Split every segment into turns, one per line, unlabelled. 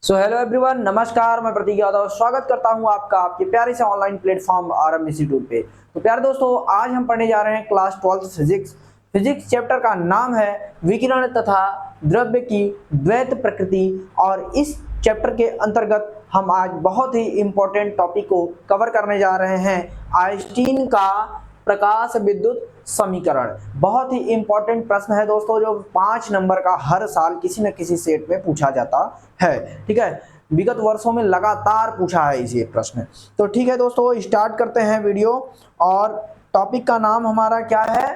Hello everyone, नमस्कार। मैं प्रतीक यादव स्वागत करता हूं आपका आपके प्यारे से ऑनलाइन प्लेटफॉर्म आरएम इंस्टीट्यूट पे। तो प्यारे दोस्तों, आज हम पढ़ने जा रहे हैं क्लास 12 फिजिक्स चैप्टर का नाम है विकिरण तथा द्रव्य की द्वैत प्रकृति। और इस चैप्टर के अंतर्गत हम आज बहुत ही इंपॉर्टेंट टॉपिक को कवर करने जा रहे हैं, आइंस्टीन का प्रकाश विद्युत समीकरण। बहुत ही इंपॉर्टेंट प्रश्न है दोस्तों, जो 5 नंबर का हर साल किसी न किसी सेट में पूछा जाता है। ठीक है, विगत वर्षों में लगातार पूछा है इसे प्रश्न। तो ठीक है दोस्तों, स्टार्ट करते हैं वीडियो। और टॉपिक का नाम हमारा क्या है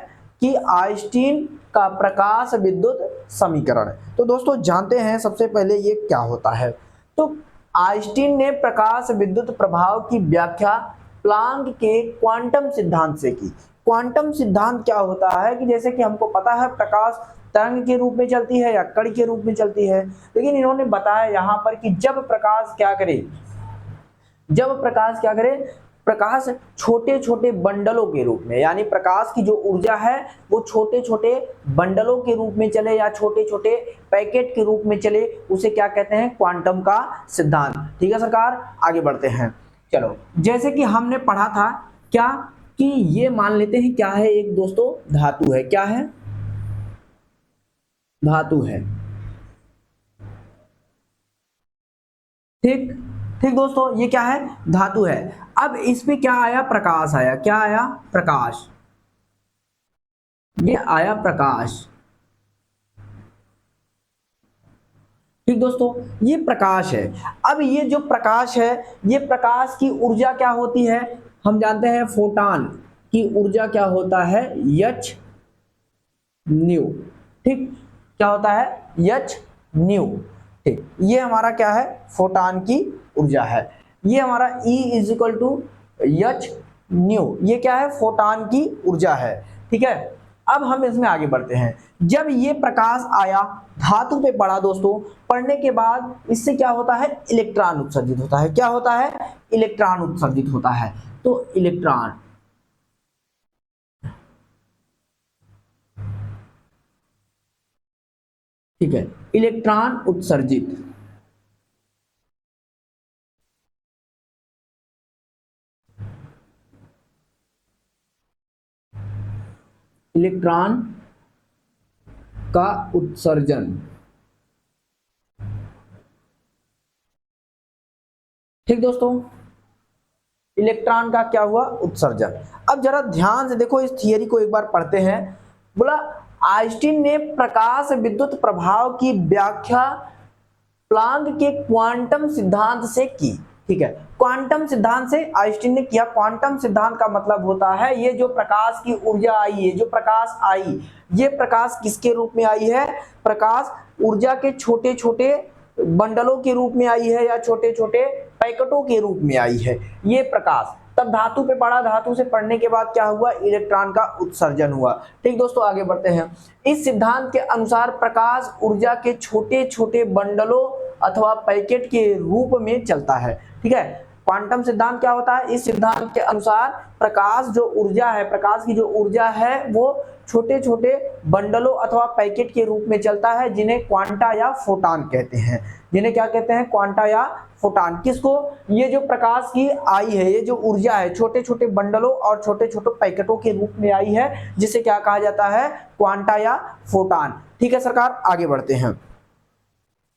कि आइंस्टीन का प्रकाश विद्युत समीकरण। तो दोस्तों जानते हैं सबसे पहले ये क्या होता है। तो आइंस्टीन ने प्रकाश विद्युत प्रभाव की व्याख्या प्लांक के क्वांटम सिद्धांत से की। क्वांटम सिद्धांत क्या होता है कि जैसे कि हमको पता है प्रकाश तरंग के रूप में चलती है या कण के रूप में चलती है, लेकिन इन्होंने बताया यहाँ पर कि जब प्रकाश क्या करे, प्रकाश छोटे छोटे बंडलों के रूप में, यानी प्रकाश की जो ऊर्जा है वो छोटे छोटे बंडलों के रूप में चले या छोटे छोटे पैकेट के रूप में चले, उसे क्या कहते हैं, क्वांटम का सिद्धांत। ठीक है सरकार, आगे बढ़ते हैं। चलो, जैसे कि हमने पढ़ा था क्या कि ये मान लेते हैं क्या है, एक दोस्तों धातु है। क्या है? धातु है। ठीक ठीक दोस्तों, ये क्या है? धातु है। अब इस पे क्या आया? प्रकाश आया। क्या आया? प्रकाश। ये आया प्रकाश। ठीक दोस्तों, ये प्रकाश है। अब ये जो प्रकाश है, ये प्रकाश की ऊर्जा क्या होती है? हम जानते हैं फोटॉन की ऊर्जा क्या होता है? H new. ठीक, क्या होता है? H new. ठीक, ये हमारा क्या है? फोटॉन की ऊर्जा है। ये हमारा E is equal to H nu, ये क्या है? फोटॉन की ऊर्जा है। ठीक है, अब हम इसमें आगे बढ़ते हैं। जब ये प्रकाश आया, धातु पे पड़ा दोस्तों, पड़ने के बाद इससे क्या होता है? इलेक्ट्रॉन उत्सर्जित होता है। क्या होता है? इलेक्ट्रॉन उत्सर्जित होता है। तो इलेक्ट्रॉन, ठीक है, इलेक्ट्रॉन उत्सर्जित। इलेक्ट्रॉन का उत्सर्जन। ठीक दोस्तों, इलेक्ट्रॉन का क्या हुआ? उत्सर्जन। अब जरा ध्यान से देखो, इस थियरी को एक बार पढ़ते हैं। बोला आइंस्टीन ने प्रकाश विद्युत प्रभाव की व्याख्या प्लांक के क्वांटम सिद्धांत से की। ठीक है, क्वांटम सिद्धांत से आइंस्टीन ने किया। क्वांटम सिद्धांत का मतलब होता है ये जो प्रकाश की ऊर्जा आई है, जो प्रकाश आई, ये प्रकाश किसके रूप में आई है? प्रकाश ऊर्जा के छोटे छोटे बंडलों के रूप में आई है या छोटे छोटे पैकेटों के रूप में आई है ये प्रकाश। तब धातु पे पड़ा, धातु से पड़ने के बाद क्या हुआ? इलेक्ट्रॉन का उत्सर्जन हुआ। ठीक दोस्तों, आगे बढ़ते हैं। इस सिद्धांत के अनुसार प्रकाश ऊर्जा के छोटे छोटे बंडलों अथवा पैकेट के रूप में चलता है। ठीक है, क्वांटम सिद्धांत क्या होता है? इस सिद्धांत के अनुसार प्रकाश जो ऊर्जा है, प्रकाश की जो ऊर्जा है वो छोटे छोटे बंडलों अथवा पैकेट के रूप में चलता है, जिन्हें क्वांटा या फोटॉन कहते हैं। जिन्हें क्या कहते हैं? क्वांटा या फोटॉन। किसको? ये जो प्रकाश की आई है, ये जो ऊर्जा है, छोटे छोटे बंडलों और छोटे छोटे पैकेटों के रूप में आई है, जिसे क्या कहा जाता है? क्वांटा या फोटॉन। ठीक है सरकार, आगे बढ़ते हैं।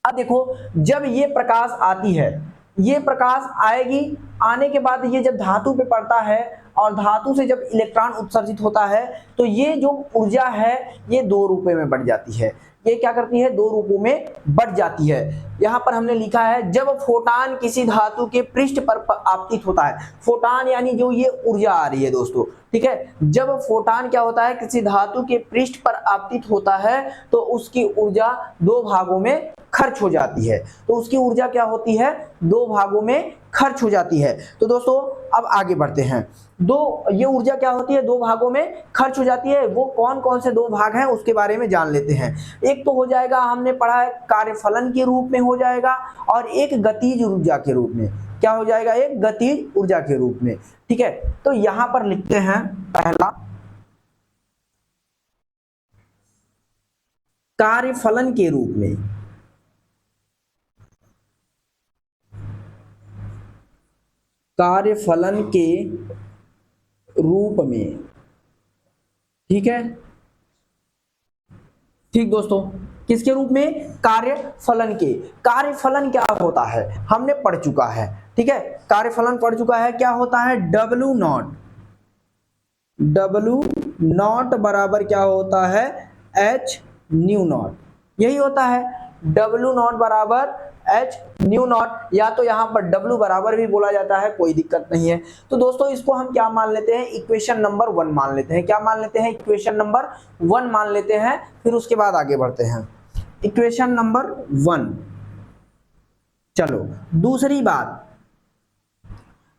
अब देखो, जब ये प्रकाश आती है, ये प्रकाश आएगी, आने के बाद ये जब धातु पे पड़ता है और धातु से जब इलेक्ट्रॉन उत्सर्जित होता है, तो ये जो ऊर्जा है ये दो रूपों में बढ़ जाती है। ये क्या करती है? दो रूपों में बढ़ जाती है। यहां पर हमने लिखा है जब फोटॉन किसी धातु के पृष्ठ पर आपतित होता है। फोटॉन यानी जो ये ऊर्जा आ रही है दोस्तों, ठीक है, जब फोटॉन क्या होता है? किसी धातु के पृष्ठ पर आपतित होता है तो उसकी ऊर्जा दो भागों में खर्च हो जाती है। तो उसकी ऊर्जा क्या होती है? दो भागों में खर्च हो जाती है। तो दोस्तों अब आगे बढ़ते हैं। ये ऊर्जा क्या होती है? दो भागों में खर्च हो जाती है। वो कौन कौन से दो भाग हैं उसके बारे में जान लेते हैं। एक तो हो जाएगा, हमने पढ़ा है, कार्यफलन के रूप में हो जाएगा, और एक गतिज ऊर्जा के रूप में। क्या हो जाएगा? एक गतिज ऊर्जा के रूप में। ठीक है, तो यहां पर लिखते हैं पहला कार्यफलन के रूप में। कार्यफलन के रूप में। ठीक है, ठीक दोस्तों, किसके रूप में? कार्यफलन के। कार्यफलन क्या होता है हमने पढ़ चुका है। ठीक है, कार्यफलन पढ़ चुका है। क्या होता है? W not. डब्ल्यू नॉट बराबर क्या होता है? H nu not. यही होता है, डब्ल्यू नॉट बराबर एच न्यू नॉट, या तो यहाँ पर डब्ल्यू बराबर भी बोला जाता है, कोई दिक्कत नहीं है। तो दोस्तों इसको हम क्या मान लेते हैं? इक्वेशन नंबर 1 मान लेते हैं। क्या मान लेते हैं? इक्वेशन नंबर 1 मान लेते हैं। फिर उसके बाद आगे बढ़ते हैं। Equation number 1। चलो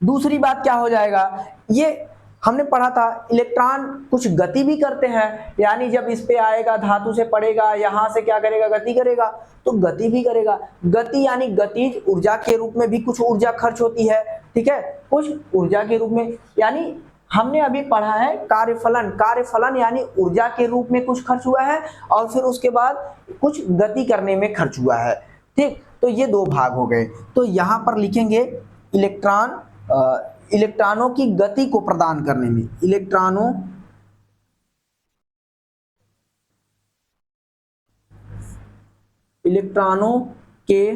दूसरी बात क्या हो जाएगा? ये हमने पढ़ा था, इलेक्ट्रॉन कुछ गति भी करते हैं, यानी जब इस पे आएगा, धातु से पड़ेगा, यहां से क्या करेगा? गति करेगा, तो गति भी करेगा। गति यानी गतिज ऊर्जा के रूप में भी कुछ ऊर्जा खर्च होती है। ठीक है, कुछ ऊर्जा के रूप में, यानी हमने अभी पढ़ा है कार्यफलन। कार्यफलन यानी ऊर्जा के रूप में कुछ खर्च हुआ है, और फिर उसके बाद कुछ गति करने में खर्च हुआ है। ठीक, तो ये दो भाग हो गए। तो यहां पर लिखेंगे इलेक्ट्रॉनों की गति को प्रदान करने में, इलेक्ट्रॉनों के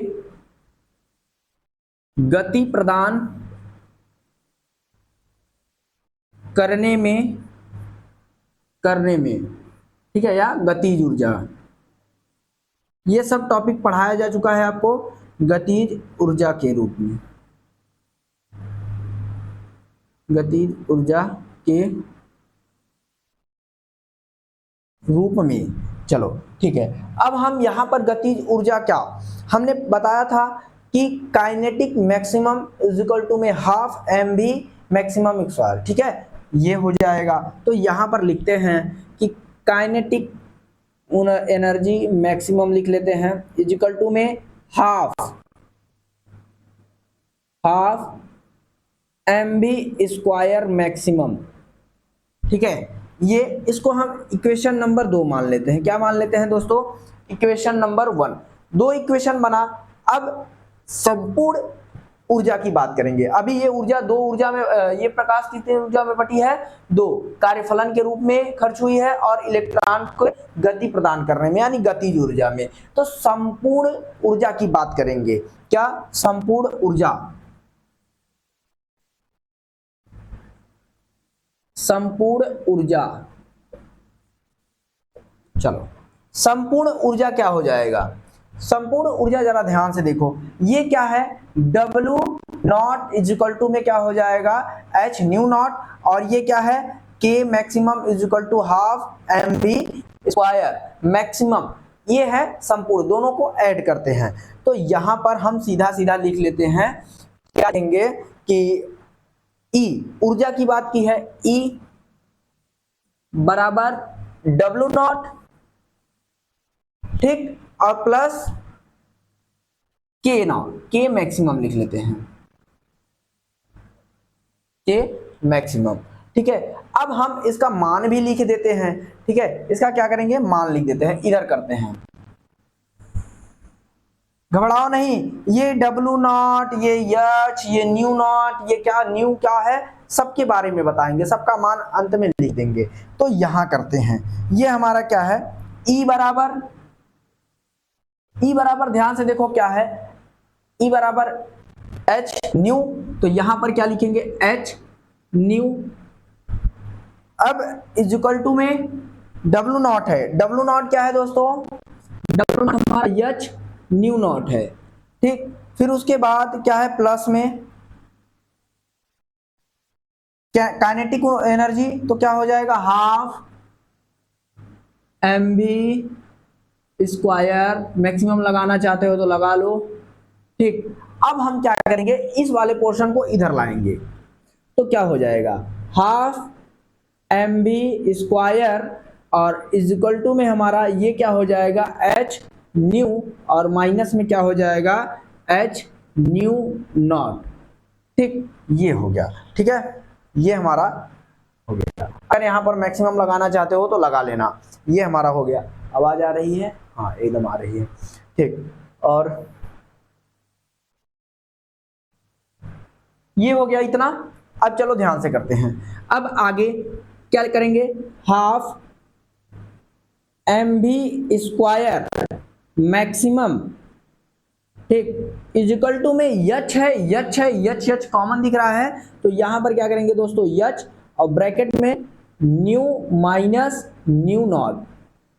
गति प्रदान करने में ठीक है, या गतिज ऊर्जा। ये सब टॉपिक पढ़ाया जा चुका है आपको गतिज ऊर्जा के रूप में, गतिज ऊर्जा के रूप में। चलो ठीक है, अब हम यहां पर गतिज ऊर्जा क्या हमने बताया था कि kinetic maximum is equal to में हाफ mv मैक्सिमम स्क्वायर। ठीक है, ये हो जाएगा। तो यहां पर लिखते हैं कि काइनेटिक एनर्जी मैक्सिमम लिख लेते हैं इज इक्वल टू में हाफ mv स्क्वायर मैक्सिमम। ठीक है, ये इसको हम इक्वेशन नंबर 2 मान लेते हैं। क्या मान लेते हैं दोस्तों? Equation number 1। 2 इक्वेशन बना। अब संपूर्ण ऊर्जा की बात करेंगे। अभी ये ऊर्जा 2 ऊर्जा में, ये प्रकाश कितनी ऊर्जा में बटी है? 2। कार्यफलन के रूप में खर्च हुई है और इलेक्ट्रॉन को गति प्रदान करने में, यानी गतिज ऊर्जा में। तो संपूर्ण ऊर्जा की बात करेंगे। क्या? संपूर्ण ऊर्जा। चलो, संपूर्ण ऊर्जा क्या हो जाएगा? संपूर्ण ऊर्जा जरा ध्यान से देखो, ये क्या है? W naught is equal to में क्या हो जाएगा? H nu naught. और ये क्या है? K maximum is equal to half M V square maximum. ये है संपूर्ण, दोनों को ऐड करते हैं। तो यहां पर हम सीधा सीधा लिख लेते हैं, क्या देंगे कि ई, ऊर्जा की बात की है, ई बराबर डब्ल्यू नॉट, ठीक, और प्लस के नॉट, के मैक्सिमम लिख लेते हैं, के मैक्सिमम। ठीक है, अब हम इसका मान भी लिख देते हैं। ठीक है, इसका क्या करेंगे? मान लिख देते हैं, इधर करते हैं, घबराओ नहीं। ये डब्ल्यू नॉट, ये एच, ये न्यू नॉट, ये क्या न्यू क्या है, सबके बारे में बताएंगे, सबका मान अंत में लिख देंगे। तो यहां करते हैं, ये हमारा क्या है? ई बराबर ध्यान से देखो क्या है, ई बराबर एच न्यू। तो यहां पर क्या लिखेंगे? H new. अब इज इक्वल टू में डब्ल्यू नॉट है। डब्ल्यू नॉट क्या है दोस्तों? डब्ल्यू नॉट हमारा एच न्यू नॉट है। ठीक, फिर उसके बाद क्या है? प्लस में क्या? काइनेटिक एनर्जी, तो क्या हो जाएगा? Half M B square. Maximum लगाना चाहते हो तो लगा लो। ठीक, अब हम क्या करेंगे? इस वाले पोर्शन को इधर लाएंगे, तो क्या हो जाएगा? हाफ एम बी स्क्वायर और इज इक्वल टू में हमारा ये क्या हो जाएगा? एच न्यू, और माइनस में क्या हो जाएगा? H nu not. ठीक, ये हो गया। ठीक है, ये हमारा हो गया। अगर यहाँ पर मैक्सिमम लगाना चाहते हो तो लगा लेना। ये हमारा हो गया। आवाज आ रही है? हाँ, एकदम आ रही है। ठीक, और ये हो गया इतना। अब चलो ध्यान से करते हैं। अब आगे क्या करेंगे, हाफ mv² मैक्सिमम, ठीक, इजिकल टू में यच है, यच है, यच यच कॉमन दिख रहा है, तो यहां पर क्या करेंगे दोस्तों, यच और ब्रैकेट में न्यू माइनस न्यू नॉट,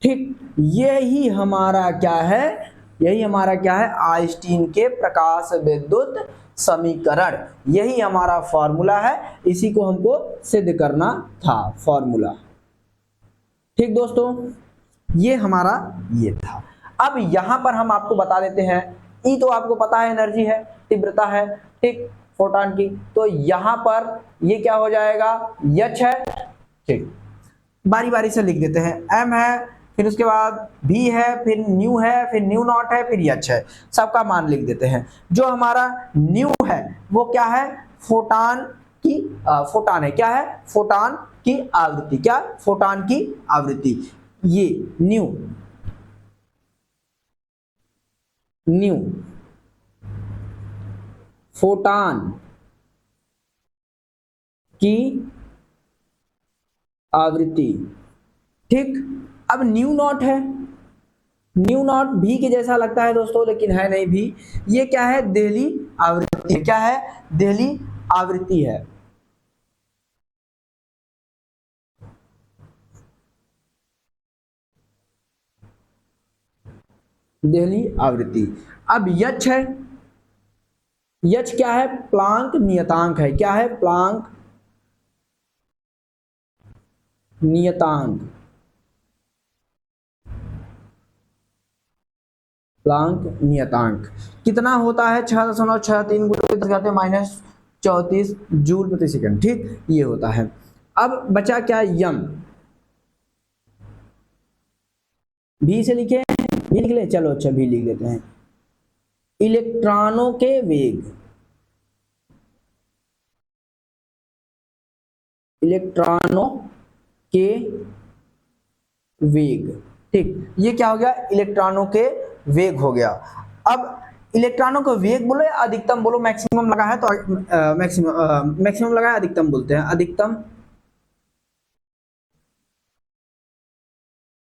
ठीक। यही हमारा क्या है, यही हमारा क्या है, आइंस्टीन के प्रकाश विद्युत समीकरण, यही हमारा फॉर्मूला है। इसी को हमको सिद्ध करना था, फॉर्मूला, ठीक दोस्तों। ये हमारा ये था। अब यहां पर हम आपको बता देते हैं, ई तो आपको पता है एनर्जी है, तीव्रता है, ठीक, फोटॉन की, तो यहां पर ये क्या हो जाएगा, यच है, ठीक। बारी बारी से लिख देते हैं, एम है, फिर उसके बाद भी है, फिर न्यू है, फिर न्यू नॉट है, फिर यच है, सबका मान लिख देते हैं। जो हमारा न्यू है वो क्या है, फोटॉन की फोटॉन है, क्या है, फोटॉन की आवृत्ति, क्या, फोटॉन की आवृत्ति, ये न्यू, न्यू फोटॉन की आवृत्ति, ठीक। अब न्यू नॉट है, न्यू नॉट भी के जैसा लगता है दोस्तों, लेकिन है नहीं भी, ये क्या है, देहली आवृत्ति, क्या है, देहली आवृत्ति है, देहली आवृत्ति। अब यच है, यच क्या है, प्लांक नियतांक है, क्या है, प्लांक नियतांक, प्लांक नियतांक कितना होता है, 6.63 × 10⁻⁻34 जूल प्रति सेकंड, ठीक, ये होता है। अब बचा क्या, यम, भी से लिखे, भी लिख ले, चलो अच्छा भी लिख देते हैं, इलेक्ट्रॉनों के वेग, इलेक्ट्रॉनों के वेग, ठीक, ये क्या हो गया, इलेक्ट्रॉनों के वेग हो गया। अब इलेक्ट्रॉनों का वेग बोलो या अधिकतम बोलो, मैक्सिमम लगा है तो मैक्सिमम लगा है, अधिकतम बोलते हैं, अधिकतम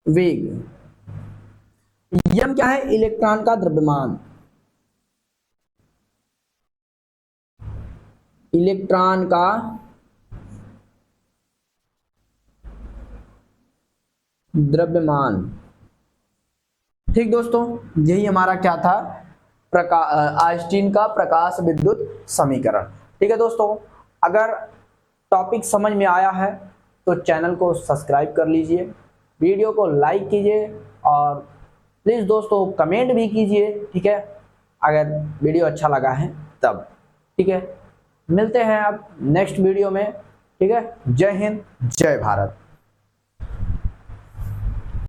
वेग। यम क्या है, इलेक्ट्रॉन का द्रव्यमान, इलेक्ट्रॉन का द्रव्यमान, ठीक दोस्तों। यही हमारा क्या था, आइंस्टीन का प्रकाश विद्युत समीकरण, ठीक है दोस्तों। अगर टॉपिक समझ में आया है तो चैनल को सब्सक्राइब कर लीजिए, वीडियो को लाइक कीजिए और प्लीज़ दोस्तों कमेंट भी कीजिए, ठीक है, अगर वीडियो अच्छा लगा है तब, ठीक है। मिलते हैं अब नेक्स्ट वीडियो में, ठीक है। जय हिंद, जय भारत।